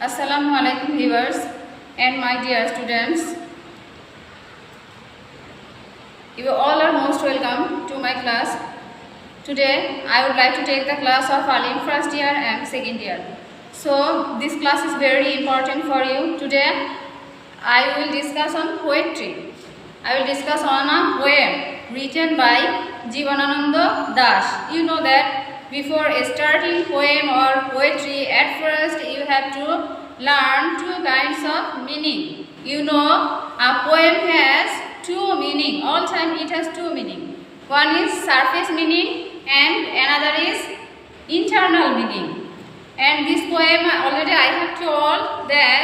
Assalamu alaikum viewers and my dear students. You all are most welcome to my class. Today I would like to take the class of Alim first year and second year. So this class is very important for you. Today I will discuss on poetry. I will discuss on a poem written by Jivanananda Das. You know that before starting poem or poetry, at first you have to learn two kinds of meaning. You know, a poem has two meaning. All time it has two meaning. One is surface meaning and another is internal meaning. And this poem already I have told that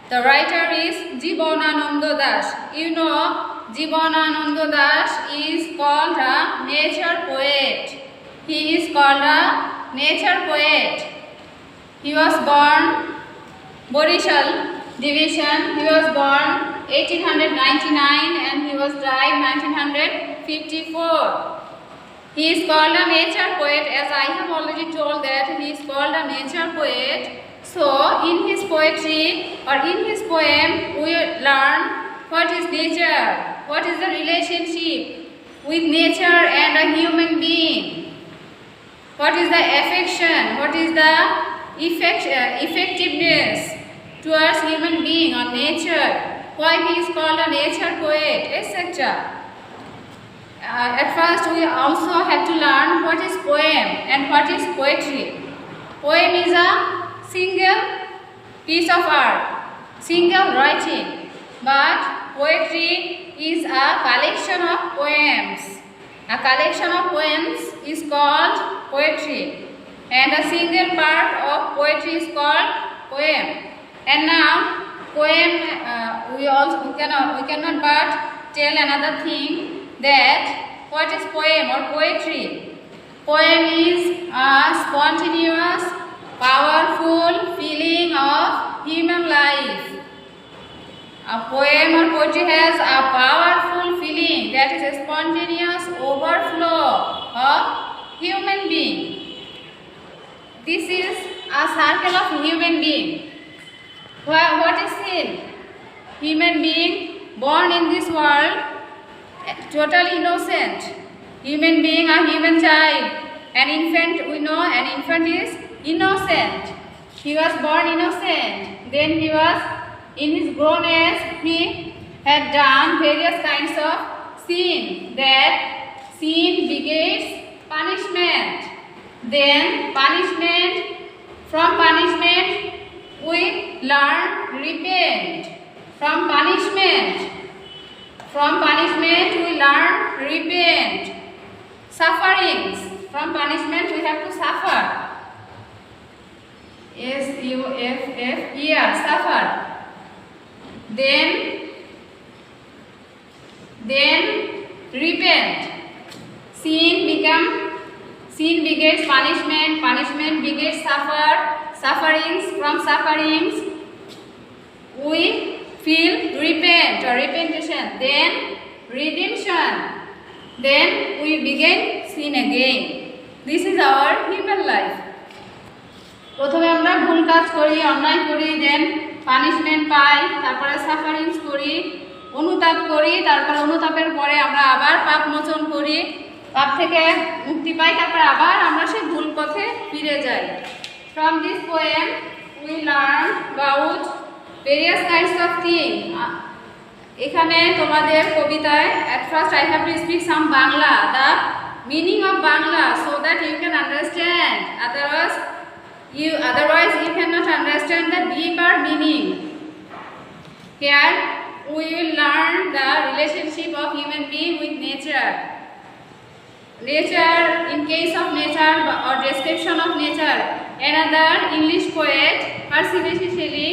the writer is Jivanananda Das. You know, Jivanananda Das is called a nature poet. He is called a nature poet. He was born Borishal division. He was born 1899 and he was died 1954. He is called a nature poet, as I have already told that he is called a nature poet. So in his poetry or in his poem we learn what is nature, what is the relationship with nature and a human being. What is the affection? What is the effectiveness towards human being or nature? Why he is called a nature poet, etc. At first, we also have to learn what is poem and what is poetry. Poem is a single piece of art, single writing, but poetry is a collection of poems. A collection of poems is called poetry, and a single part of poetry is called poem. And now, poem we cannot but tell another thing, that what is poem or poetry? Poem is a spontaneous, powerful feeling of human life. A poem or poetry has a powerful feeling, that is a spontaneous overflow of human being. This is a circle of human being. What is it? Human being born in this world, totally innocent. Human being, a human child. An infant, we know an infant is innocent. He was born innocent. Then he was in his grown age, he had done various kinds of sin. That sin begets punishment. Then punishment, from punishment we learn repent. From punishment we learn repent. Sufferings, from punishment we have to suffer. S-U-F-F, suffer. Then repent. Sin begets punishment, punishment begets sufferings, from sufferings we feel repent or repentation. Then redemption. Then we begin sin again. This is our human life. প্রথমে আমরা ভুল কাজ করি, অন্যায় করি, দেন punishment পাই, তারপরে sufferings করি, অনুতাপ করি, তারপরে অনুতাপের পরে আমরা আবার পাপ মোচন করি, পাপ থেকে মুক্তি পাই, তারপরে আবার আমরা সেই ভুল পথে ফিরে যাই। From this poem we learn about various kinds of things. এখানে তোমাদের কবিতায় at first I have to speak some Bangla, the meaning of Bangla, so that you can understand. Otherwise you cannot understand the deeper meaning. Here we will learn the relationship of human being with nature. Nature, in case of nature or description of nature, another English poet, Percy Bysshe Shelley,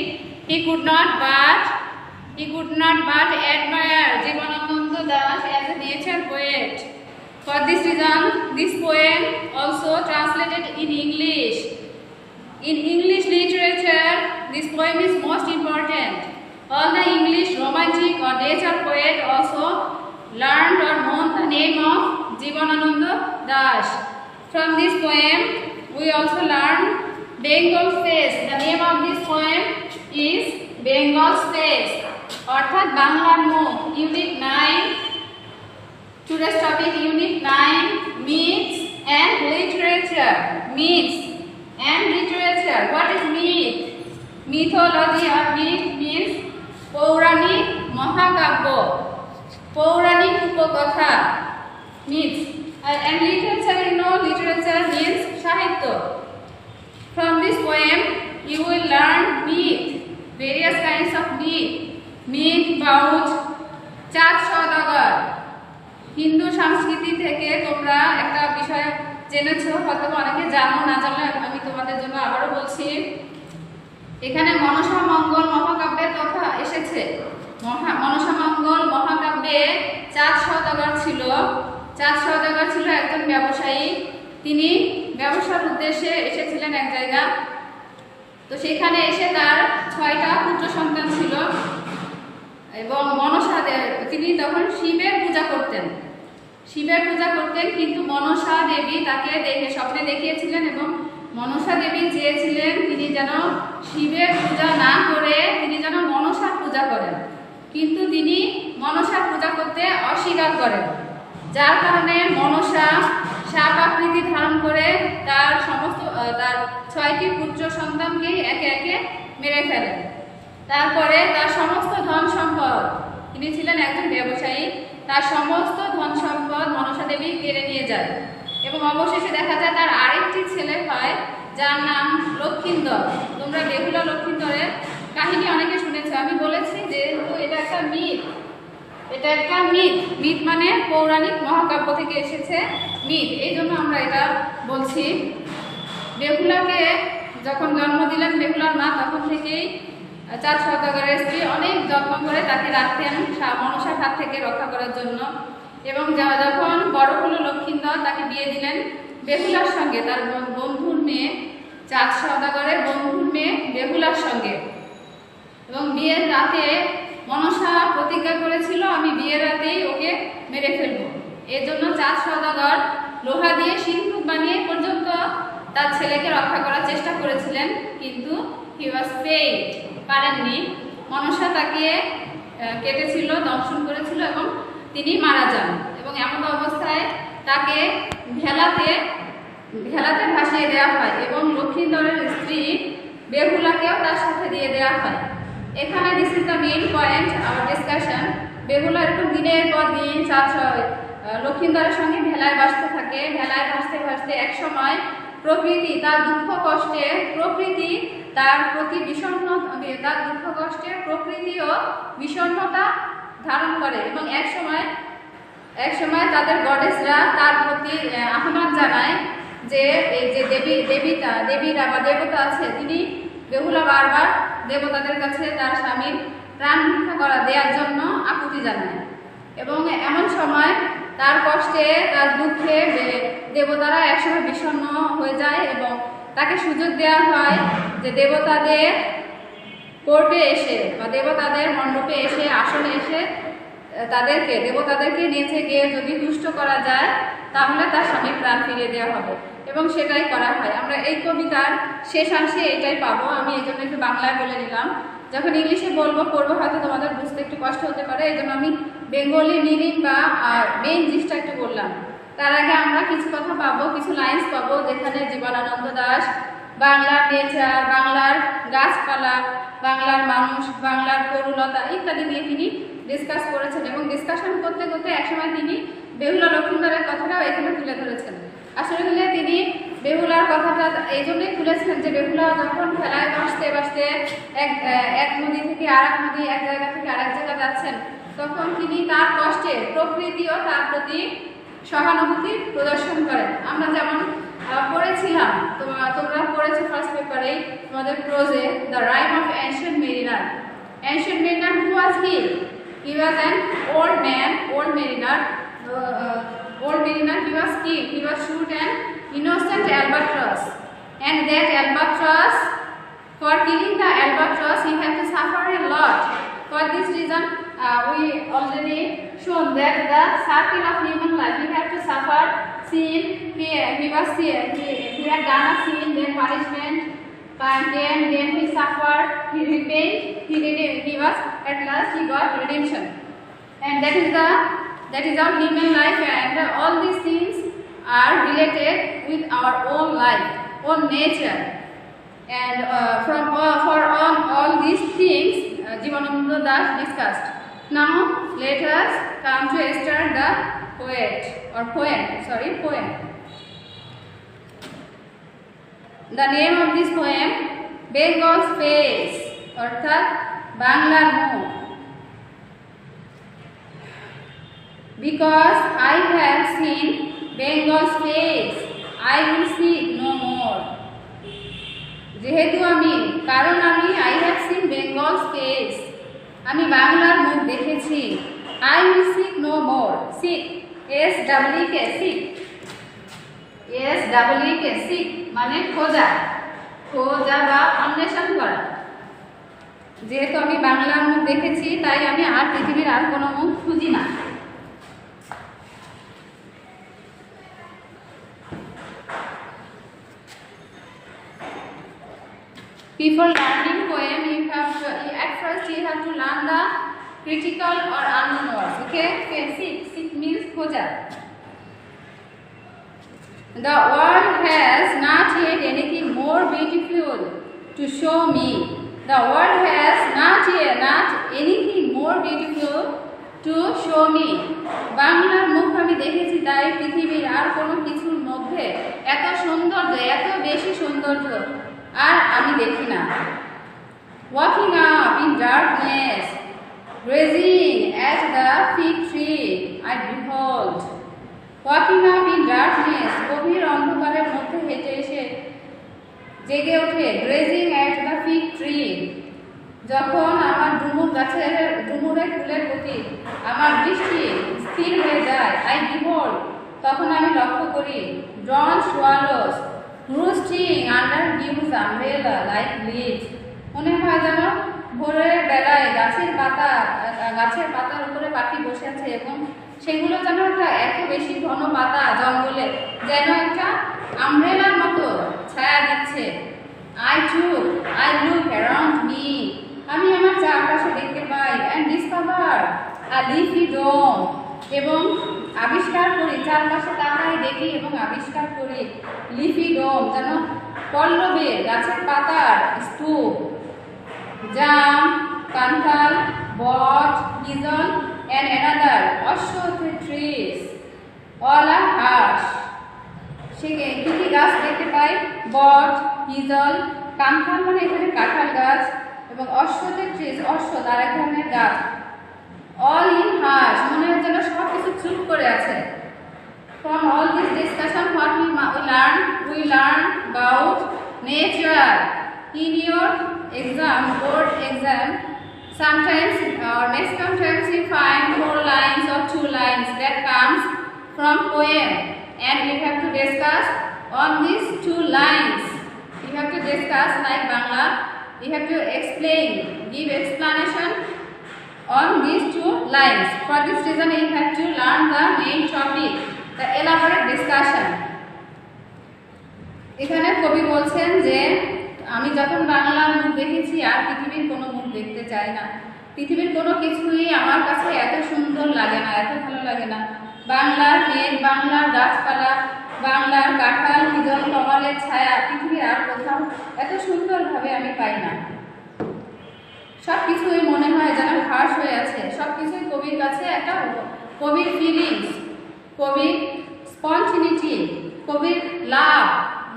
he could not but admire Jivanananda Das as a nature poet. For this reason, this poem also translated in English. In English literature, this poem is most important. All the English romantic or nature poet also learned or known the name of Jivanananda Das. From this poem, we also learn Bengal Face. The name of this poem Bengal space অর্থাৎ বাংলার মুখ unit 9 today's topic unit 9 myths and literature myths and literature what is myth mythology or myth means পৌরাণিক মহাকাব্য পৌরাণিক উপকথা myths and literature you know literature means সাহিত্য from this poem you will learn myth various kinds of myth about চাঁদ সওদাগর হিন্দু সংস্কৃতি থেকে তোমরা একটা বিষয় জেনেছো হয়তো অনেকে জানো না জানলে আমি তোমাদের জন্য আবারও বলছি এখানে মনসা মঙ্গল মহাকাব্যের কথা এসেছে মনসা মঙ্গল মহাকাব্যে চাঁদ সওদাগর ছিল একজন ব্যবসায়ী তিনি ব্যবসার উদ্দেশ্যে এসেছিলেন এক জায়গা তো সেখানে এসে তার 6টা পুত্র সন্তান ছিল এবং মনসা তিনি তখন শিবের পূজা করতেন কিন্তু মনসা দেবী তাকে দেখে স্বপ্নে দেখিয়েছিলেন এবং মনসা দেবী চেয়েছিলেন তিনি যেন শিবের পূজা না করে তিনি যেন মনসার পূজা করেন কিন্তু তিনি মনসার পূজা করতে অস্বীকার করেন যার কারণে মনসা সাপ আকৃতি ধারণ করে তার 6টি পুত্র সন্তানকে একে একে মেরে ফেলেন তারপরে তার সমস্ত ধন সম্পদ তিনি ছিলেন একজন ব্যবসায়ী তার সমস্ত ধন সম্পদ মনসা দেবী কেড়ে নিয়ে যায় এবং অবশেষে দেখা যায় তার আরেকটি ছেলে হয় যার নাম লক্ষিন্দর তোমরা বেহুলা লক্ষিন্দরের কাহিনী অনেকে শুনেছো আমি বলেছি যে এটা একটা মিথ মানে পৌরাণিক মহাকাব্য থেকে এসেছে মিথ এই জন্য আমরা এটা বলছি বেহুলাকে যখন জন্ম দিলেন বেহুলার মা তখন থেকেই চাঁদ সওদাগরের স্ত্রী অনেক যত্ন করে তাকে রাখতেন মনসার হাত থেকে রক্ষা করার জন্য এবং যখন বড় হলো লক্ষিন্দর তাকে বিয়ে দিলেন বেহুলার সঙ্গে তার বন্ধুর মেয়ে চাঁদ সওদাগরের বন্ধুর মেয়ে বেহুলার সঙ্গে এবং বিয়ের রাতে মনসা প্রতিজ্ঞা করেছিল আমি বিয়ের রাতেই ওকে মেরে ফেলবো এর জন্য চাঁদ সওদাগর লোহা দিয়ে সিন্ধুক বানিয়ে পর্যন্ত তার ছেলেকে রক্ষা করার চেষ্টা করেছিলেন কিন্তু হি ওয়াজ ফেইড পারেননি মনসা তাকে কেটেছিল দংশন করেছিল এবং তিনি মারা যান এবং এমন অবস্থায় তাকে ভেলাতে ভাসিয়ে দেওয়া হয় এবং লক্ষিন্দরের স্ত্রী বেহুলাকেও তার সাথে দিয়ে দেওয়া হয় এখানে this is the main point hour discussion Behula এরকম দিনের পর দিন লক্ষিন্দরের সঙ্গে ভেলায় ভাসতে থাকে ভেলায় ভাসতে ভাসতে এক সময় প্রকৃতি তার দুঃখ কষ্টে প্রকৃতি তার প্রতি তার দুঃখ কষ্টে প্রকৃতিও বিষণ্ণতা ধারণ করে এবং এক সময় তাদের গডেসরা তার প্রতি আহ্বান জানায় যে এই যে দেবীরা বা দেবতা আছে তিনি বেহুলা বারবার দেবতাদের কাছে তার স্বামীর প্রাণ ভিক্ষা দেওয়ার জন্য আকুতি জানায় এবং এমন সময় তার কষ্টে তার দুঃখে দেবতারা একসময় বিষণ্ণ হয়ে যায় এবং তাকে সুযোগ দেওয়া হয় যে দেবতাদের কোর্টে এসে বা দেবতাদের মণ্ডপে এসে আসনে এসে দেবতাদেরকে নিচে গিয়ে যদি তুষ্ট করা যায় তাহলে তার স্বামীর প্রাণ ফিরিয়ে দেওয়া হবে এবং সেটাই করা হয় আমরা এই কবিতার শেষাংশে এটাই পাবো আমি এই জন্য একটু বাংলায় বলে নিলাম যখন ইংলিশে পড়বো হয়তো তোমাদের বুঝতে একটু কষ্ট হতে পারে এই জন্য আমি বেঙ্গলি মিনিং বা মেইন জিনিসটা একটু বললাম তার আগে আমরা কিছু কথা পাবো কিছু লাইন্স পাবো যেখানে জীবনানন্দ দাশ বাংলার নেচার বাংলার গাছপালা বাংলার মানুষ বাংলার তরুলতা ইত্যাদি নিয়ে তিনি ডিসকাস করেছেন এবং ডিসকাশন করতে করতে একসময় তিনি বেহুলা লক্ষিন্দরের কথাটাও এখানে তুলে ধরেছেন আসলে তিনি বেহুলার কথাটা এই জন্যই তুলেছিলেন যে বেহুলা যখন খেলায় ভাসতে ভাসতে এক নদী থেকে আরেক নদী এক জায়গা থেকে আরেক জায়গা যাচ্ছেন তখন তিনি তার কষ্টে প্রকৃতিও তার প্রতি সহানুভূতি প্রদর্শন করেন আমরা যেমন পড়েছিলাম তোমরা পড়েছো ফার্স্ট পেপারেই তোমাদের প্রোজে the rime of ancient mariner who was he? He was an old mariner. He was killed. He was shoot an innocent albatross, and that albatross, for killing the albatross, he had to suffer a lot. For this reason, we already shown that the circle of human life, he had to suffer sin. He had done a sin, then punishment, and then he suffered he repaid, he was at last he got redemption, and that is our human life, and all these things are related with our own life, own nature, and for all these things Jivanananda Das discussed. Now let us come to start the poem. The name of this poem, Bengal's Face, অর্থাৎ বাংলার মুখ. Because I have seen Bengal's face, I will see it no more. কারণ আমি I have seen Bengal's face, আমি বাংলার মুখ দেখেছি. I will seek no more. Seek, S-E-E-K, seek, S-E-E-K, seek মানে খোঁজা বা অন্বেষণ করা. যেহেতু আমি বাংলার মুখ দেখেছি, তাই আমি আর পৃথিবীর আর কোনো মুখ খুঁজি না. Before learning poem, at first you have to learn the critical or unknown words. Okay, seek means khoja. The world has not yet anything more beautiful to show me. The world has not anything more beautiful to show me. বাংলার মুখ আমি দেখেছি, তাই পৃথিবীর আর কোনো কিছুর মধ্যে এত সৌন্দর্য, এত বেশি সৌন্দর্য আর আমি দেখি না. Walking up in darkness, gazing at the fig tree, I behold. Walking up in darkness, গভীর অন্ধকারের মধ্যে হেঁটে এসে জেগে ওঠে. Gazing at the fig tree, যখন আমার ডুমুরের ফুলের প্রতি আমার দৃষ্টি স্থির হয়ে যায়. I behold, তখন আমি লক্ষ্য করি. Dawn swallows roosting under Dew's umbrella like leaves, মনে হয় যেন ভোরের বেলায় গাছের পাতার উপরে পাখি বসে আছে এবং সেগুলো যেন একটা এত বেশি ঘন পাতা জঙ্গলে যেন একটা আমব্রেলার মতো ছায়া দিচ্ছে. I look around me, আমি আমার চারপাশে দেখতে পাই. And discover a leafy dome, এবং আবিষ্কার করি, চারপাশে তাকাই দেখি এবং আবিষ্কার করি লিফি ডোম, যেন পল্লবে গাছের পাতার স্তূপ. জাম, কাঁঠাল, বট, হিজন and another Ashwattha trees, all are harsh. সেখানে কি কি গাছ দেখতে পাই? বট, হিজল, কাঁঠাল মানে এখানে কাঁঠাল গাছ, এবং অশ্বত্থ ট্রিজ, অশ্বত্থ আর এক ধরনের গাছ. All in hush, মনে হয় যেন সব কিছু চুপ করে আছে. From all this discussion, what we learn about nature. In your board exam, sometimes or maximum times you find 4 lines or 2 lines that comes from poem, and you have to discuss on these 2 lines. You have to discuss like Bangla. You have to give explanation on these 2 lines. For this reason, you have to learn the main topic, the elaborate discussion. এখানে কবি বলছেন যে আমি যখন বাংলার মুখ দেখেছি আর পৃথিবীর কোনো মুখ দেখতে চাই না. পৃথিবীর কোনো কিছুই আমার কাছে এত সুন্দর লাগে না, এত ভালো লাগে না. বাংলার মেঘ, বাংলার গাছপালা, বাংলার কাঁঠাল, হিজল, কমলের ছায়া পৃথিবীর আর কোথাও এত সুন্দরভাবে আমি পাই না. সব কিছুই মনে হয় যেন হার্শ হয়ে আছে. সব কিছুই কবির কাছে একটা কবির ফিলিংস, কবির স্পন্টিনিটি, কবির love,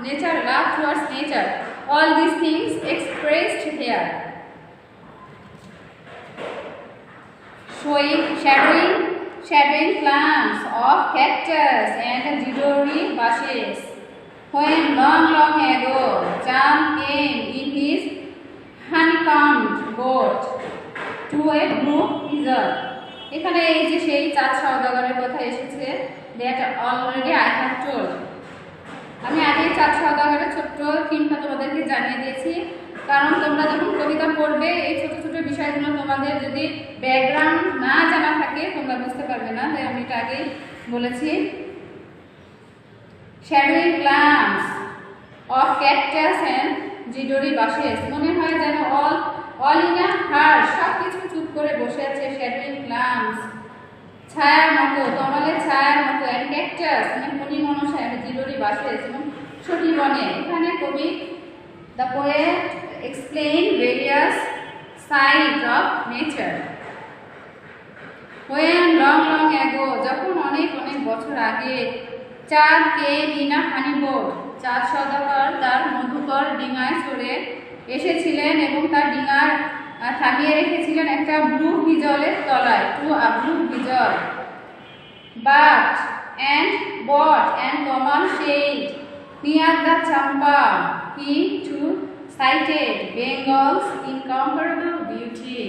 nature, love towards nature. All these things expressed here. Shadowing plants of cactus and gidori bushes. When long ago, Cham came in his honeycombed boat to a blue desert. এখানে এই যে সেই চাঁদ সওদাগরের কথা এসেছে, that already I have told. আমি আগে চাঁদ সওদাগরের ছোট্ট থিমটা তোমাদেরকে জানিয়ে দিয়েছি, কারণ তোমরা যখন কবিতা পড়বে এই ছোট ছোট বিষয়গুলো তোমাদের যদি ব্যাকগ্রাউন্ড না জানা থাকে তোমরা বুঝতে পারবে না, তাই আমি এটা আগেই বলেছি. Shadowing plants of cactus and gidori bushes, মনে হয় যেন all অল ইন আ হার, সব কিছু চুপ করে বসে আছে। শ্যাডোইং ক্লাউডস, ছায়ার মতো, তমালের ছায়ার মতো। অ্যান্ড ক্যাকটাস মানে ফণি মনসা অ্যান্ড জিলোরি বাসেস, এবং ছোটি বনে। এখানে কবি the poet explain various sides of nature. When long long ago, যখন অনেক অনেক বছর আগে, চাঁদ came in a honey boat, চাঁদ সদাগর তার মধুকর ডিঙায় চড়ে এসেছিলেন এবং তার ডিঙার থামিয়ে রেখেছিলেন একটা ব্লু ভিজলের তলায়, to a blue vessel. But and bought and Kamal said near the Champa, he too sighted Bengal's incomparable beauty.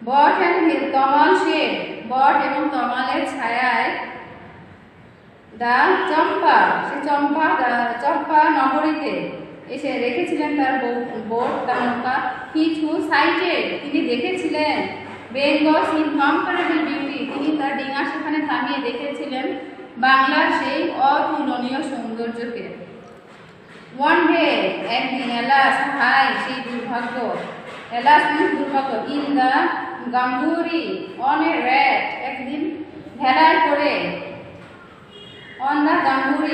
Bot and tamal shade, বট এবং তমালের ছায়ায়, দা চম্পা, সে চম্পা নগরীতে এসে রেখেছিলেন তার বোট, তার নৌকা। কিছু সাইটেড, তিনি দেখেছিলেন বেঙ্গলস ইনকম্পারেবল বিউটি, তিনি তার ডিঙা সেখানে থামিয়ে দেখেছিলেন বাংলার সেই অতুলনীয় সৌন্দর্যকে। ওয়ান ডে, একদিন, এলাস হাই, সেই দুর্ভাগ্য, এলাস মিন্স দুর্ভাগ্য, in the Gamburi, on a raft, একদিন ভেলায় করে, on the Gamburi,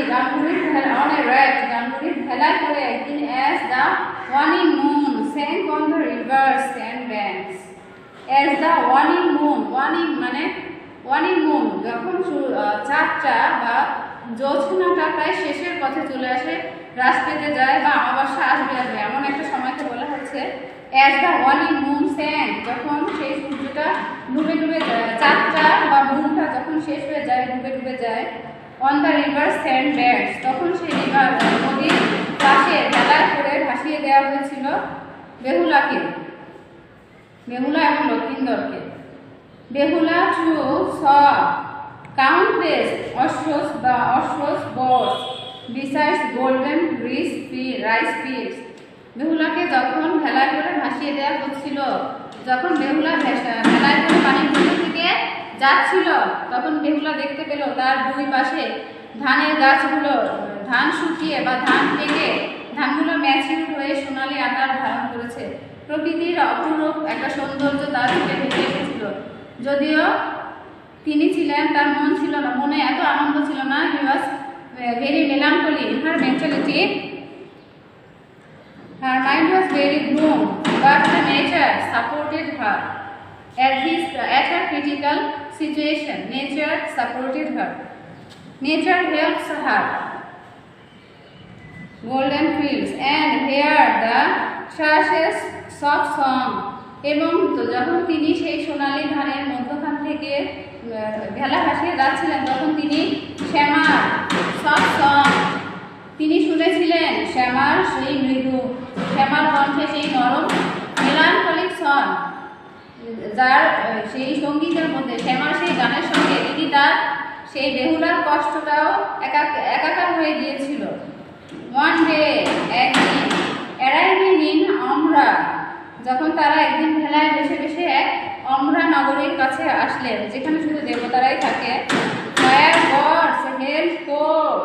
on a raft, গাম্বুরির ভেলায় করে একদিন, as the waning moon sank on the river sand banks, as the waning moon, waning মানে ওয়ানিং মুন, যখন চাঁদটা বা জ্যোৎস্নাটা প্রায় শেষের পথে চলে আসে, রাত পেতে যায় বা অমাবস্যা আসবে, এমন একটা সময়কে বলা হচ্ছে as the waning moon sank, যখন সেই সূর্যটা ডুবে ডুবে যায়, চাঁদটা বা মুনটা যখন শেষ হয়ে যায়, ডুবে ডুবে যায়, on the river sand bags, তখন সেই রিভার নদীর পাশে ভেলায় করে ভাসিয়ে দেওয়া হয়েছিল বেহুলাকে, বেহুলা এবং লক্ষিন্দরকে। বেহুলা টু স কাউন্টেস অশ্বস বা অশ্বস বস বিসাইডস গোল্ডেন রাইস ফিল্ডস, বেহুলাকে যখন ভেলায় করে ভাসিয়ে দেওয়া হচ্ছিল, যখন বেহুলা ভেলায় করে পানির মধ্যে থেকে যাচ্ছিল, তখন বেহুলা দেখতে পেল তার দুই পাশে ধানের গাছগুলো, ধান শুকিয়ে বা ধান পেকে ধানগুলো ম্যাচিউর হয়ে সোনালি আকার ধারণ করেছে। প্রকৃতির অপরূপ একটা সৌন্দর্য তার চোখে ভেসে এসেছিল। যদিও তিনি ছিলেন, তার মন ছিল না, মনে এত আনন্দ ছিল না। He was very melancholy in her mentality, her mind was very gloom, but the nature supported her at her critical situation. Nature supported her, nature helps her. Golden fields and hear the thrushes soft song, এবং যখন তিনি সেই সোনালী ধানের মধ্যখান থেকে ভেলা ভাসিয়ে যাচ্ছিলেন, তখন তিনি শ্যামার সফট সং, তিনি শুনেছিলেন শ্যামার সেই মৃদু, শ্যামার কণ্ঠে সেই নরম মেলানকলিক সং, যার সেই সঙ্গীতের মধ্যে, শ্যামার সেই গানের সঙ্গে তিনি তার সেই বেহুলার কষ্টটাও একাকার হয়ে গিয়েছিল। ওয়ান ডে, একদিন, অ্যারাইভিং ইন অমরা, যখন তারা একদিন ভেলায় বসে বসে এক অমরা নগরীর কাছে আসলেন, যেখানে শুধু দেবতারাই থাকে। ফায়ার গডস হেল্প কোর্ট,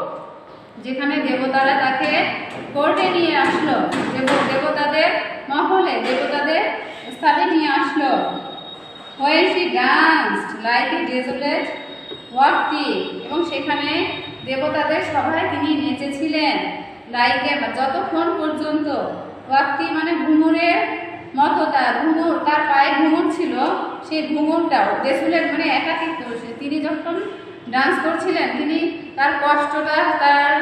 যেখানে দেবতারা তাকে কোর্টে নিয়ে আসলো, দেবতাদের মহলে, দেবতাদের স্থানে নিয়ে আসলো। When she danced like a desolate wagtail, এবং সেখানে দেবতাদের সভায় তিনি নেচেছিলেন লাইকে, যতক্ষণ পর্যন্ত, ওয়াক্তি মানে ঘুঙুরের মতো, তার পায়ে ঘুঙুর ছিল, সেই ঘুঙুরটাও ডেসুলেট মানে একাকিত্ব, তিনি যখন ডান্স করছিলেন, তিনি তার কষ্টটা, তার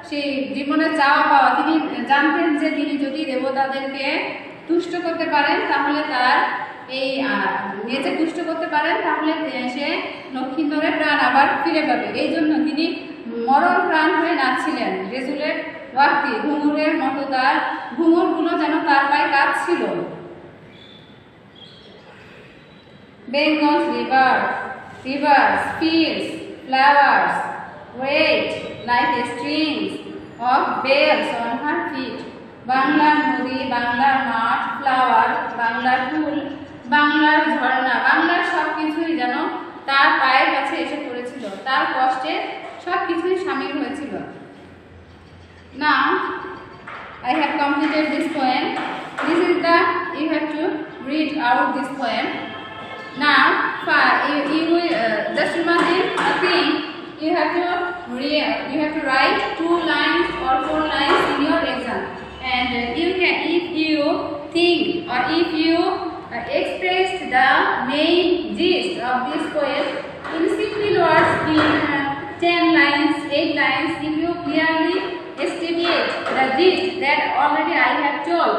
সেই জীবনে চাওয়া পাওয়া, তিনি জানতেন যে তিনি যদি দেবতাদেরকে তুষ্ট করতে পারেন, তাহলে তার এই নেচে তুষ্ট করতে পারেন, তাহলে সে লক্ষিন্দরের প্রাণ আবার ফিরে পাবে। এই জন্য তিনি মরণ প্রাণ হয়ে নাচছিলেন। ডেজুলেট ওয়াক্তি, ঘুঙুরের মতো, তার ঘুঙুরগুলো যেন তার পায়ে কাঁপছিল। Bengal's rivers, fields, flowers, wait like strings of bells on her feet. বাংলার নদী, বাংলার মাঠ, ফ্লাওয়ার, বাংলার ফুল, বাংলার ঝর্ণা, বাংলার সব কিছুই যেন তার পায়ের কাছে এসে পড়েছিল, তার কষ্টে সব কিছুই সামিল হয়েছিল। Now I have completed this poem. This is the you have to read out this poem. Now, you will just imagine a thing. You have to write 2 lines or 4 lines in your exam, and you can, if you think or if you express the main gist of this poem in simple words in 10 lines, 8 lines, if you clearly estimate the gist that already I have told,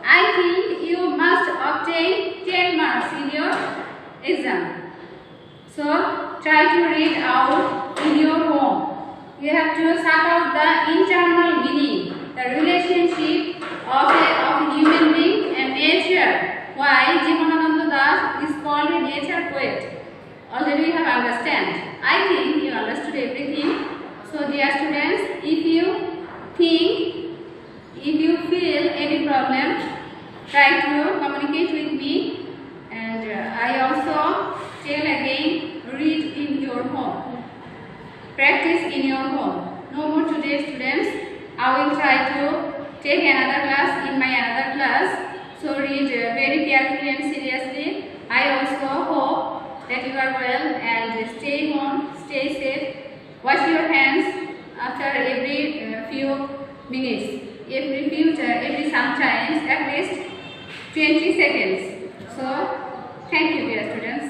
I think you must obtain 10 marks in your exam. So try to read out in your home. You have to sort out the internal meaning, the relationship of a human being and nature. Why Jeevanananda Das is called a nature poet. Already you have understand. I think you understood everything. So dear students, if you feel any problem, try to communicate with me, and I also tell again, read in your home, practice in your home. No more today, students. I will try to take another class in my another class. So read very carefully and seriously. I also hope that you are well and stay home, stay safe. Wash your hands after every few minutes, every sometimes at least 20 seconds. So thank you, dear students.